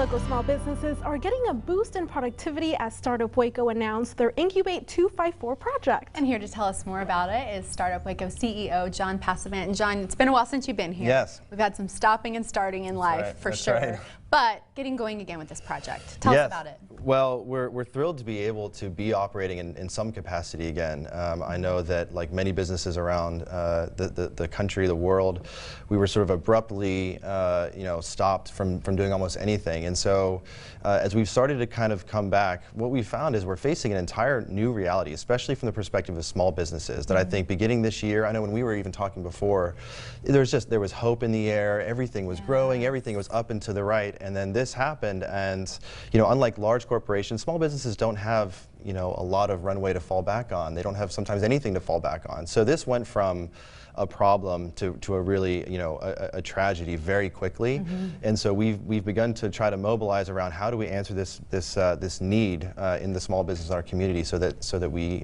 Local small businesses are getting a boost in productivity as Startup Waco announced their Incubate 254 project. And here to tell us more about it is Startup Waco CEO John Passavant. And John, it's been a while since you've been here. Yes. We've had some stopping and starting in life, for sure. Right. But getting going again with this project. Tell us about it. Well, we're thrilled to be able to be operating in some capacity again. I know that, like many businesses around the country, the world, we were sort of abruptly stopped from doing almost anything. And so as we've started to kind of come back, what we found is we're facing an entire new reality, especially from the perspective of small businesses, that I think beginning this year, I know when we were even talking before, there was hope in the air, everything was growing, everything was up and to the right, and then this happened, and unlike large corporations, small businesses don't have a lot of runway to fall back on. They don't have sometimes anything to fall back on. So this went from a problem to a really a tragedy very quickly, and so we've begun to try to mobilize around how do we answer this need in the small business in our community so that we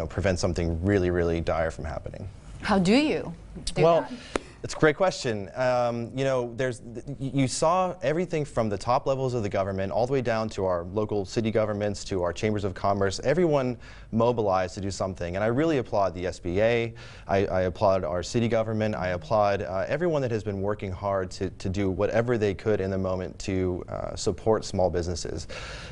prevent something really dire from happening. How do you do that? It's a great question. You saw everything from the top levels of the government all the way down to our local city governments, to our chambers of commerce. Everyone mobilized to do something, and I really applaud the SBA. I applaud our city government. I applaud everyone that has been working hard to do whatever they could in the moment to support small businesses.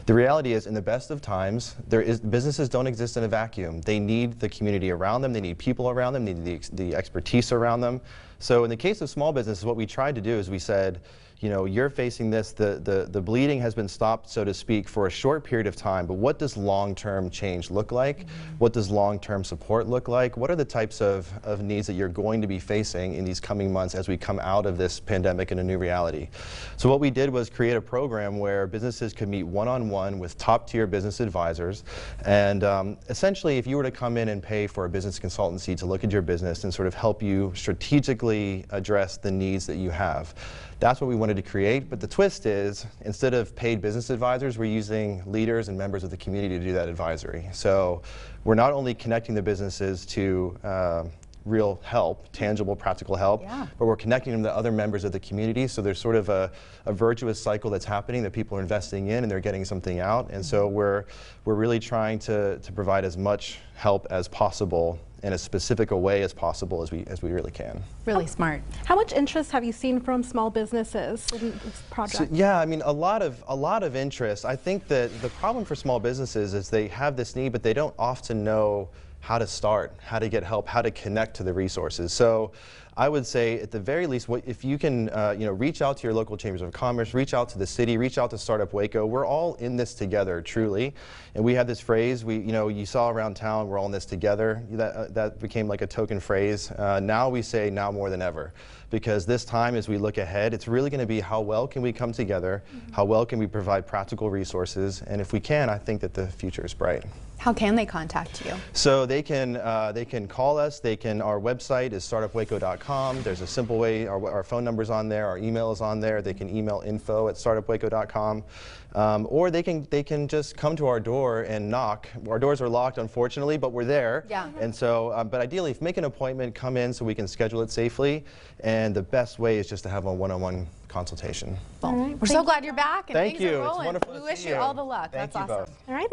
The reality is, in the best of times, businesses don't exist in a vacuum. They need the community around them. They need people around them. They need the expertise around them. So in the case of small businesses, what we tried to do is we said, you're facing this, the bleeding has been stopped, so to speak, for a short period of time, but what does long-term change look like? What does long-term support look like? What are the types of needs that you're going to be facing in these coming months as we come out of this pandemic in a new reality? So what we did was create a program where businesses could meet one-on-one with top-tier business advisors, and essentially if you were to come in and pay for a business consultancy to look at your business and sort of help you strategically address the needs that you have. That's what we wanted to create, but the twist is, instead of paid business advisors, we're using leaders and members of the community to do that advisory. So we're not only connecting the businesses to real help, tangible, practical help, but we're connecting them to other members of the community, so there's sort of a virtuous cycle that's happening that people are investing in and they're getting something out, and so we're really trying to provide as much help as possible in as specific a way as possible as we really can. Really smart. How much interest have you seen from small businesses in this project? So, I mean, a lot of interest. I think that the problem for small businesses is they have this need, but they don't often know how to start, how to get help, how to connect to the resources. So I would say, at the very least, if you can reach out to your local chambers of commerce, reach out to the city, reach out to Startup Waco. We're all in this together, truly. And we have this phrase, you saw around town, we're all in this together. That became like a token phrase. Now we say, now more than ever. Because this time, as we look ahead, it's really going to be how well can we come together, how well can we provide practical resources, and if we can, I think that the future is bright. How can they contact you? So they can call us. Our website is startupwaco.com. There's a simple way. Our phone number's on there. Our email is on there. They can email info@startupwaco.com, or they can just come to our door and knock. Our doors are locked, unfortunately, but we're there. Yeah. And so, but ideally, make an appointment, come in so we can schedule it safely. And the best way is just to have a one-on-one consultation. Well, we're so glad you're back. And Thank things you. Are rolling. It's wonderful We to wish see you you all the luck. Thank That's you awesome. both. All right.